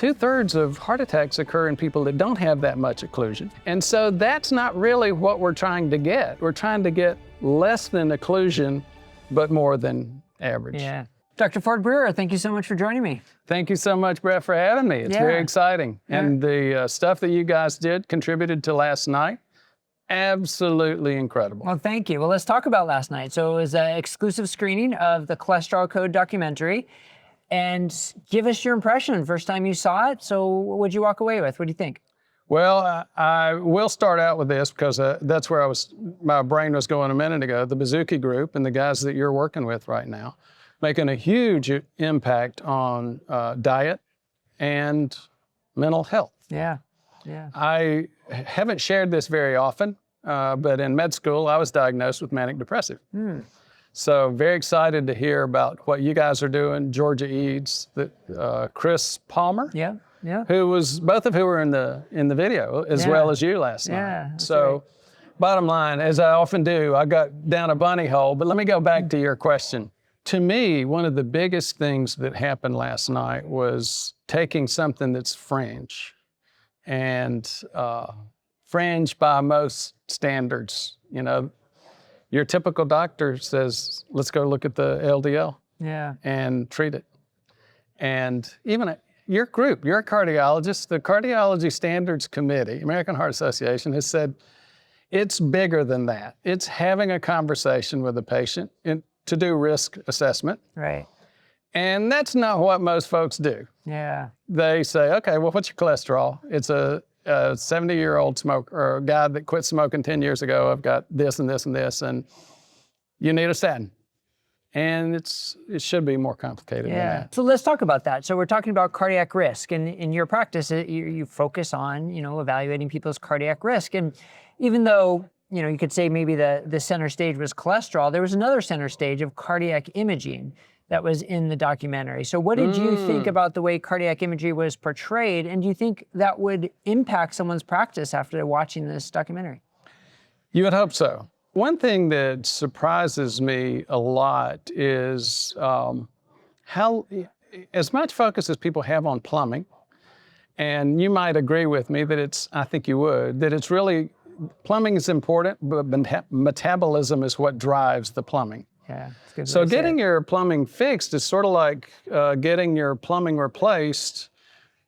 2/3 of heart attacks occur in people that don't have that much occlusion. And so that's not really what we're trying to get. We're trying to get less than occlusion, but more than average. Yeah. Dr. Ford Brewer, thank you so much for joining me. Thank you so much, Bret, for having me. It's very exciting. And the stuff that you guys did contributed to last night. Absolutely incredible. Well, thank you. Well, let's talk about last night. So it was an exclusive screening of the Cholesterol Code documentary. And give us your impression, first time you saw it. So what'd you walk away with? What do you think? Well, I will start out with this because that's where my brain was going a minute ago. The Bazooki Group and the guys that you're working with right now, making a huge impact on diet and mental health. Yeah, yeah. I haven't shared this very often, but in med school, I was diagnosed with manic depressive. So very excited to hear about what you guys are doing. Georgia Eads, Chris Palmer, both of who were in the video as well as you last night. So bottom line, as I often do, I got down a bunny hole, but let me go back to your question. To me, one of the biggest things that happened last night was taking something that's fringe, and fringe by most standards. You know, your typical doctor says, let's go look at the LDL and treat it. And even your group, you're a cardiologist, the Cardiology Standards Committee, American Heart Association, has said it's bigger than that. It's having a conversation with the patient to do risk assessment. Right. And that's not what most folks do. Yeah. They say, okay, well, what's your cholesterol? It's a 70-year-old smoker or a guy that quit smoking 10 years ago. I've got this and this and this, and you need a statin. And it should be more complicated than that. So let's talk about that. So we're talking about cardiac risk, and in your practice, you focus on, evaluating people's cardiac risk. And even though, you could say maybe the center stage was cholesterol, there was another center stage of cardiac imaging that was in the documentary. So what did you think about the way cardiac imagery was portrayed? And do you think that would impact someone's practice after watching this documentary? You would hope so. One thing that surprises me a lot is how, as much focus as people have on plumbing, and you might agree with me that I think you would, that it's really, plumbing is important, but metabolism is what drives the plumbing. Yeah, it's good. So getting your plumbing fixed is sort of like getting your plumbing replaced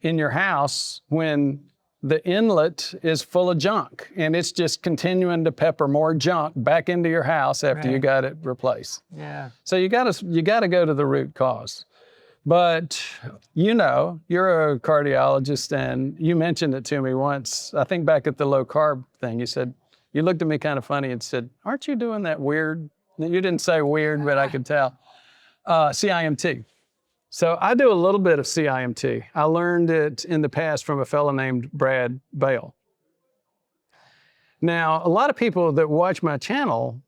in your house when the inlet is full of junk and it's just continuing to pepper more junk back into your house after you got it replaced. Yeah. So you gotta go to the root cause. But you're a cardiologist, and you mentioned it to me once, I think back at the low carb thing. You looked at me kind of funny and said, aren't you doing that weird? You didn't say weird, but I could tell. CIMT. So I do a little bit of CIMT. I learned it in the past from a fellow named Brad Scher. Now, a lot of people that watch my channel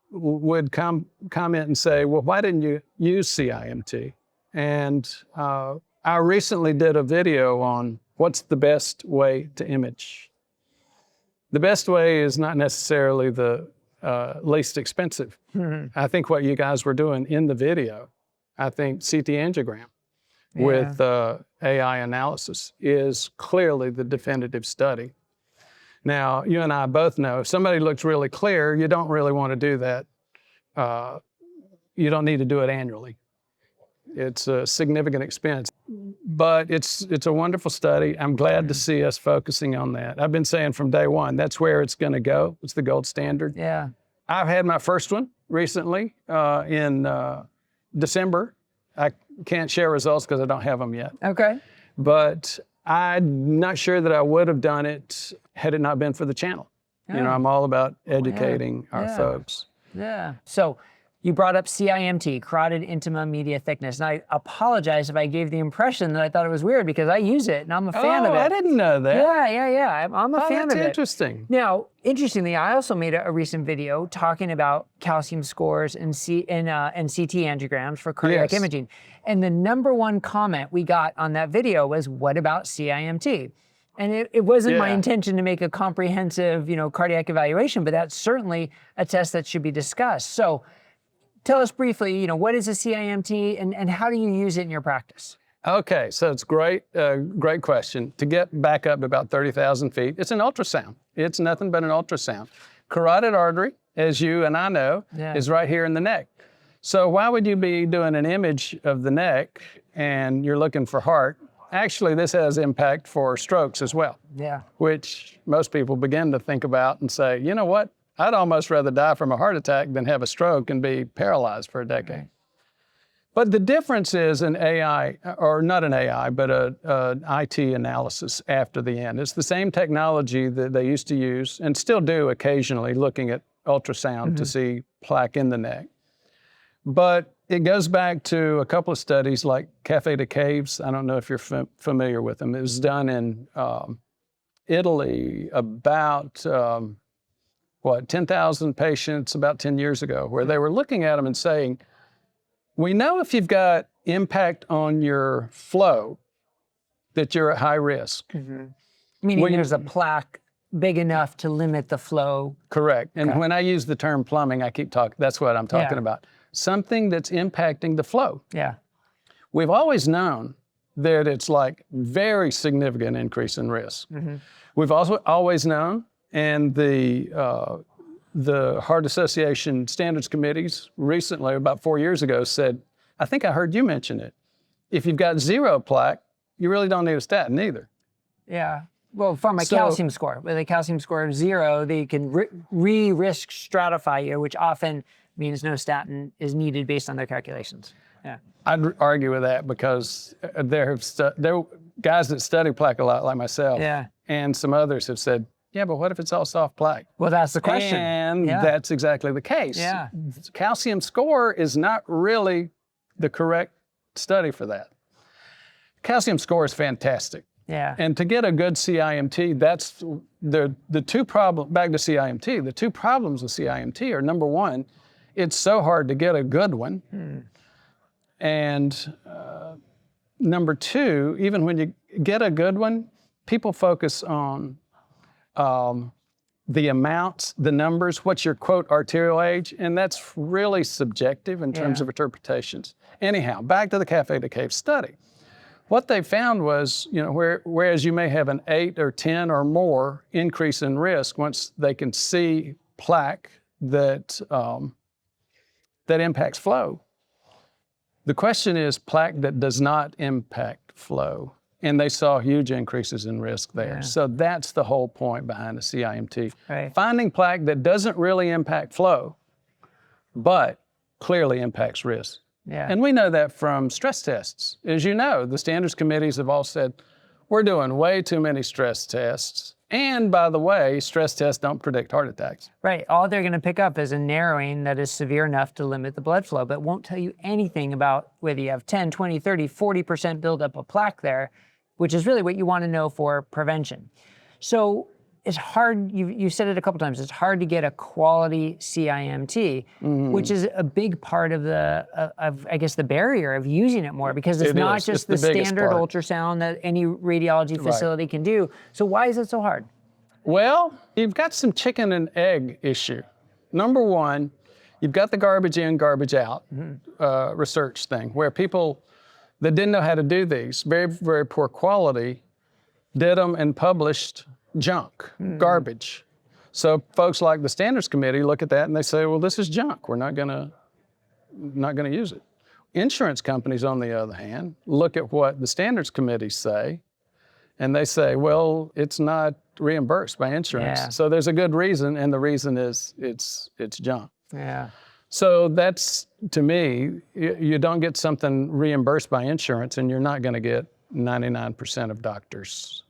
would comment and say, well, why didn't you use CIMT? And I recently did a video on what's the best way to image. The best way is not necessarily the least expensive. I think what you guys were doing in the video, I think CT angiogram with AI analysis is clearly the definitive study. Now, you and I both know if somebody looks really clear, you don't really want to do that. You don't need to do it annually. It's a significant expense, but it's a wonderful study. I'm glad to see us focusing on that. I've been saying from day one, that's where it's going to go. It's the gold standard. Yeah. I've had my first one recently in December. I can't share results because I don't have them yet. Okay. But I'm not sure that I would have done it had it not been for the channel. I'm all about educating our folks. Yeah. So you brought up CIMT, Carotid Intima-Media Thickness. And I apologize if I gave the impression that I thought it was weird because I use it and I'm a fan of it. Oh, I didn't know that. Yeah. I'm a fan of it. That's interesting. Now, interestingly, I also made a recent video talking about calcium scores and CT angiograms for cardiac imaging. And the number one comment we got on that video was, what about CIMT? And it wasn't my intention to make a comprehensive, cardiac evaluation, but that's certainly a test that should be discussed. So tell us briefly, what is a CIMT and how do you use it in your practice? Okay, so it's great question. To get back up to about 30,000 feet, it's an ultrasound. It's nothing but an ultrasound. Carotid artery, as you and I know, is right here in the neck. So why would you be doing an image of the neck and you're looking for heart? Actually, this has impact for strokes as well, which most people begin to think about and say, you know what? I'd almost rather die from a heart attack than have a stroke and be paralyzed for a decade. But the difference is an AI, or not an AI, but an IT analysis after the end. It's the same technology that they used to use and still do occasionally, looking at ultrasound to see plaque in the neck. But it goes back to a couple of studies like Café de Caves. I don't know if you're familiar with them. It was done in Italy about, 10,000 patients about 10 years ago, where they were looking at them and saying, we know if you've got impact on your flow that you're at high risk. Meaning there's a plaque big enough to limit the flow. Correct. And when I use the term plumbing, I keep talking, that's what I'm talking about. Something that's impacting the flow. We've always known that it's like very significant increase in risk. We've also always known, and the Heart Association Standards Committees recently, about 4 years ago, said, I think I heard you mention it. If you've got zero plaque, you really don't need a statin either. Well, from a calcium score, with a calcium score of 0, they can risk stratify you, which often means no statin is needed based on their calculations. I'd argue with that because there are guys that study plaque a lot, like myself, and some others have said, yeah, but what if it's all soft plaque? Well, that's the question. And that's exactly the case. Calcium score is not really the correct study for that. Calcium score is fantastic. And to get a good CIMT, that's the two problems, back to CIMT, the two problems with CIMT are, number one, it's so hard to get a good one. And number two, even when you get a good one, people focus on the amounts, the numbers, what's your quote arterial age, and that's really subjective in terms of interpretations. Anyhow, back to the Café de Cave study. What they found was, whereas you may have an 8 or 10 or more increase in risk once they can see plaque that impacts flow. The question is plaque that does not impact flow. And they saw huge increases in risk there. So that's the whole point behind the CIMT. Finding plaque that doesn't really impact flow, but clearly impacts risk. And we know that from stress tests. As you know, the standards committees have all said, we're doing way too many stress tests. And by the way, stress tests don't predict heart attacks. All they're going to pick up is a narrowing that is severe enough to limit the blood flow, but won't tell you anything about whether you have 10, 20, 30, 40% buildup of plaque there, which is really what you want to know for prevention. So it's hard, you said it a couple times, it's hard to get a quality CIMT, which is a big part of the barrier of using it more, because it's not just the standard ultrasound that any radiology facility can do. So why is it so hard? Well, you've got some chicken and egg issue. Number one, you've got the garbage in, garbage out research thing, where people that didn't know how to do these, very, very poor quality, did them and published junk, garbage. So folks like the Standards Committee look at that and they say, well, this is junk. We're not gonna use it. Insurance companies, on the other hand, look at what the Standards Committees say, and they say, well, it's not reimbursed by insurance. So there's a good reason, and the reason is it's junk. So that's, to me, you don't get something reimbursed by insurance, and you're not gonna get 99% of doctors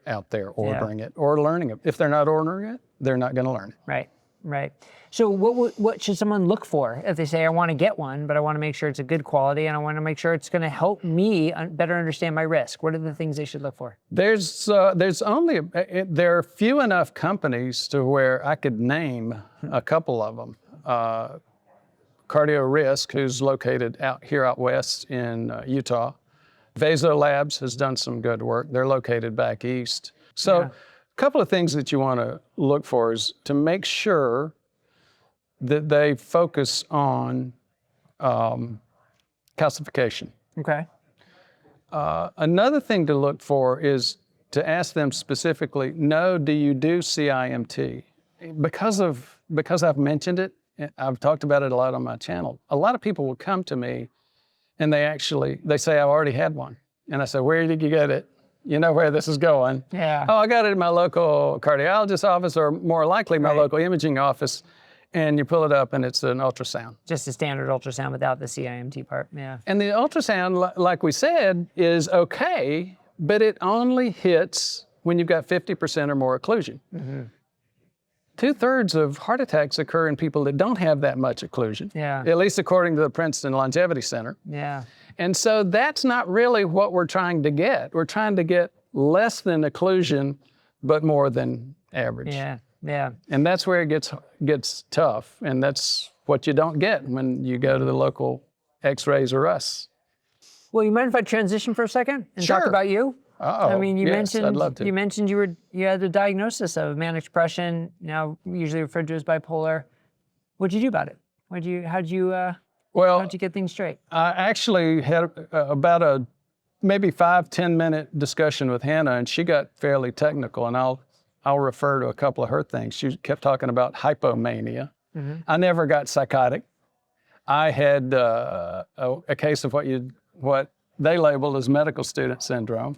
out there ordering it or learning it. If they're not ordering it, they're not gonna learn it. Right. So what should someone look for if they say, I wanna get one, but I wanna make sure it's a good quality and I wanna make sure it's gonna help me better understand my risk? What are the things they should look for? There are few enough companies to where I could name a couple of them. CardioRisk, who's located out west in Utah. Vasolabs has done some good work. They're located back east. So a couple of things that you want to look for is to make sure that they focus on calcification. Another thing to look for is to ask them specifically, no, do you do CIMT? Because I've mentioned it, I've talked about it a lot on my channel. A lot of people will come to me and they say, I already had one. And I say, where did you get it? You know where this is going. Yeah. Oh, I got it in my local cardiologist's office, or more likely my local imaging office. And you pull it up and it's an ultrasound. Just a standard ultrasound without the CIMT part, yeah. And the ultrasound, like we said, is okay, but it only hits when you've got 50% or more occlusion. 2/3 of heart attacks occur in people that don't have that much occlusion, at least according to the Princeton Longevity Center. Yeah. And so that's not really what we're trying to get. We're trying to get less than occlusion, but more than average. Yeah, yeah. And that's where it gets tough. And that's what you don't get when you go to the local X-rays or us. Well, you mind if I transition for a second and talk about you? Uh-oh. I mean, I'd love to. You mentioned you had a diagnosis of manic depression, now usually referred to as bipolar. What'd you do about it? How'd you get things straight? I actually had about a maybe 5-10 minute discussion with Hannah, and she got fairly technical, and I'll refer to a couple of her things. She kept talking about hypomania. I never got psychotic. I had a case of what they labeled as medical student syndrome.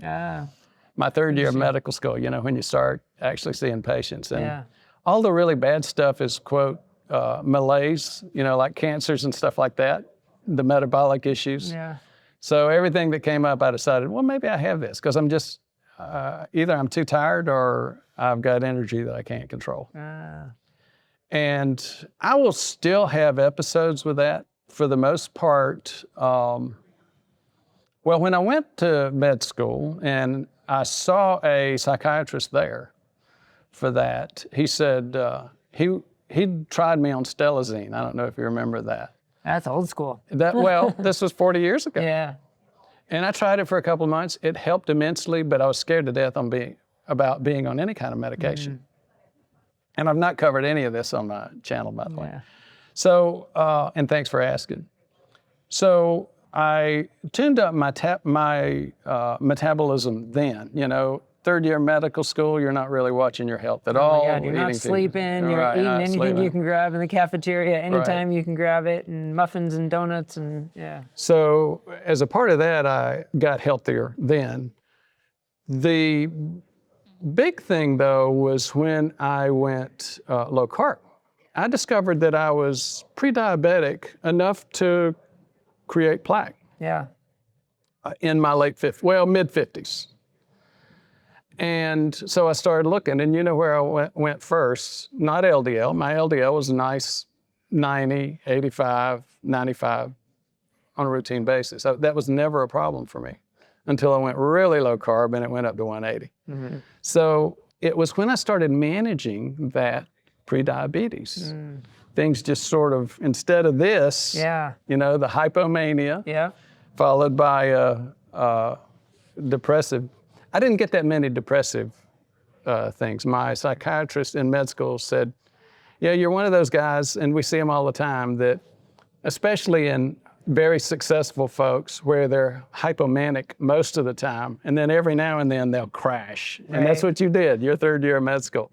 My third year of medical school, when you start actually seeing patients. And all the really bad stuff is, quote, malaise, like cancers and stuff like that, the metabolic issues. So everything that came up, I decided, well, maybe I have this, because I'm just, either I'm too tired or I've got energy that I can't control. And I will still have episodes with that for the most part. Well, when I went to med school and I saw a psychiatrist there for that, he said, he tried me on Stelazine. I don't know if you remember that. That's old school. This was 40 years ago. Yeah. And I tried it for a couple of months. It helped immensely, but I was scared to death about being on any kind of medication. And I've not covered any of this on my channel, by the way. So, and thanks for asking. So I tuned up my metabolism then. Third year medical school, you're not really watching your health at all. You're not sleeping, you're eating anything you can grab in the cafeteria, anytime you can grab it, and muffins and donuts, and So as a part of that, I got healthier then. The big thing, though, was when I went low carb. I discovered that I was pre-diabetic enough to create plaque. In my mid-50s. And so I started looking, and you know where I went first? Not LDL. My LDL was a nice 90, 85, 95 on a routine basis. So that was never a problem for me until I went really low carb and it went up to 180. So it was when I started managing that pre-diabetes. Things just sort of, instead of this, the hypomania, followed by depressive. I didn't get that many depressive things. My psychiatrist in med school said, you're one of those guys, and we see them all the time, that especially in very successful folks where they're hypomanic most of the time, and then every now and then they'll crash. And that's what you did, your third year of med school.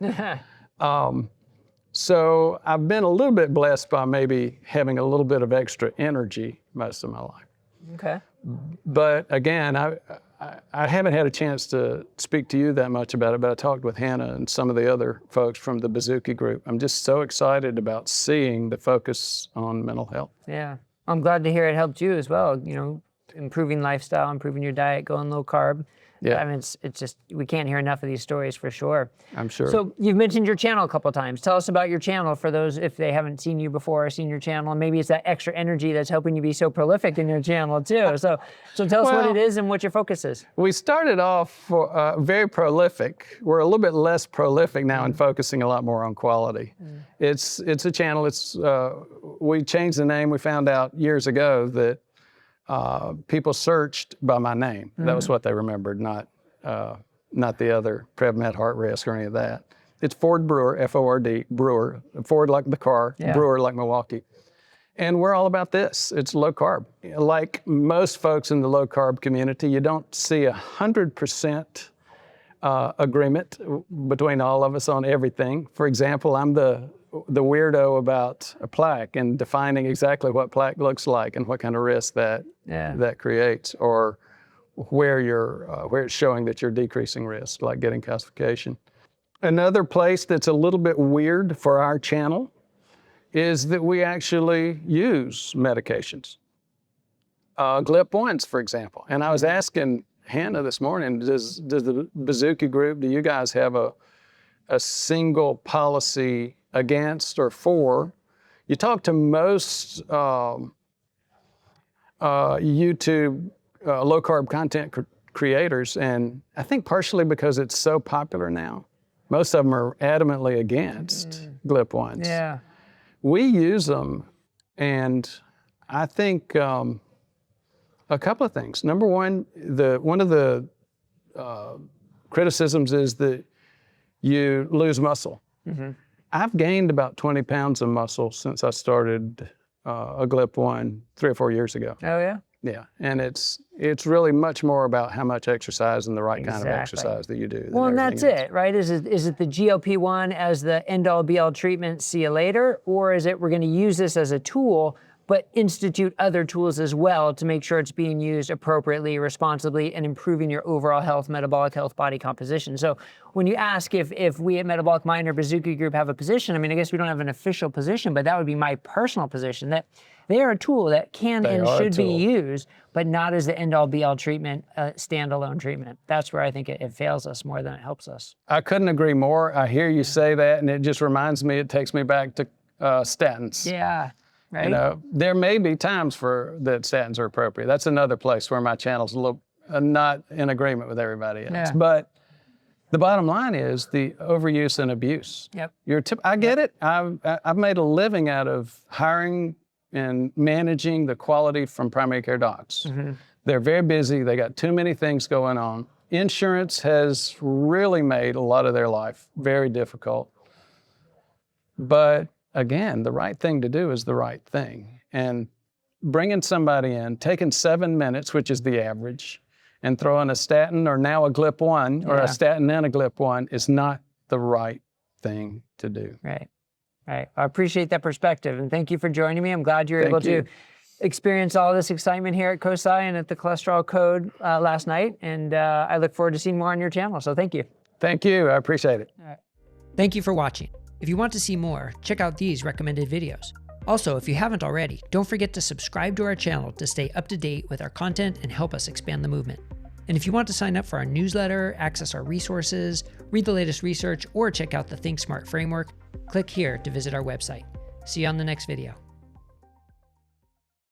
So I've been a little bit blessed by maybe having a little bit of extra energy most of my life. Okay. But again, I haven't had a chance to speak to you that much about it, but I talked with Hannah and some of the other folks from the Bazooki group. I'm just so excited about seeing the focus on mental health. Yeah, I'm glad to hear it helped you as well. Improving lifestyle, improving your diet, going low carb. I mean, it's just, we can't hear enough of these stories for sure. I'm sure. So you've mentioned your channel a couple of times. Tell us about your channel for those if they haven't seen you before or seen your channel. And maybe it's that extra energy that's helping you be so prolific in your channel too. So tell us what it is and what your focus is. We started off very prolific. We're a little bit less prolific now and focusing a lot more on quality. It's a channel. We changed the name. We found out years ago that people searched by my name. That was what they remembered, not the other PrevMed Heart Risk or any of that. It's Ford Brewer, F-O-R-D, Brewer. Ford like the car, Brewer like Milwaukee. And we're all about this. It's low carb. Like most folks in the low carb community, you don't see 100% agreement between all of us on everything. For example, I'm the weirdo about a plaque and defining exactly what plaque looks like and what kind of risk that creates, or where it's showing that you're decreasing risk, like getting calcification. Another place that's a little bit weird for our channel is that we actually use medications. GLP-1s, for example. And I was asking Hannah this morning, does the Bazooki group, do you guys have a single policy against or for? You talk to most YouTube low-carb content creators, and I think partially because it's so popular now, most of them are adamantly against GLP-1s. Yeah. We use them, and I think a couple of things. Number one of the criticisms is that you lose muscle. Mm-hmm. I've gained about 20 pounds of muscle since I started a GLP-1 3 or 4 years ago. Oh, yeah? Yeah, and it's really much more about how much exercise and the right kind of exercise that you do. Well, and that's it, right? Is it the GLP-1 as the end-all be-all treatment, see you later, or is it we're going to use this as a tool, but institute other tools as well to make sure it's being used appropriately, responsibly, and improving your overall health, metabolic health, body composition? So when you ask if we at Metabolic Mind or Bazooki Group have a position, I mean, I guess we don't have an official position, but that would be my personal position, that they are a tool that can and should be used, but not as the end-all be-all treatment, standalone treatment. That's where I think it fails us more than it helps us. I couldn't agree more. I hear you say that, and it just reminds me, it takes me back to statins. Yeah. Right. You know, there may be times that statins are appropriate. That's another place where my channel's a little not in agreement with everybody else. Yeah. But the bottom line is the overuse and abuse. Yep. I get it. I've made a living out of hiring and managing the quality from primary care docs. Mm-hmm. They're very busy. They got too many things going on. Insurance has really made a lot of their life very difficult. But again, the right thing to do is the right thing. And bringing somebody in, taking 7 minutes, which is the average, and throwing a statin or now a GLP-1 or a statin and a GLP-1 is not the right thing to do. Right. Right. I appreciate that perspective, and thank you for joining me. I'm glad you're able to experience all this excitement here at CoSci and at the Cholesterol Code last night, and I look forward to seeing more on your channel, so thank you. Thank you. I appreciate it. All right. Thank you for watching. If you want to see more, check out these recommended videos. Also, if you haven't already, don't forget to subscribe to our channel to stay up to date with our content and help us expand the movement. And if you want to sign up for our newsletter, access our resources, read the latest research, or check out the Think Smart framework, click here to visit our website. See you on the next video.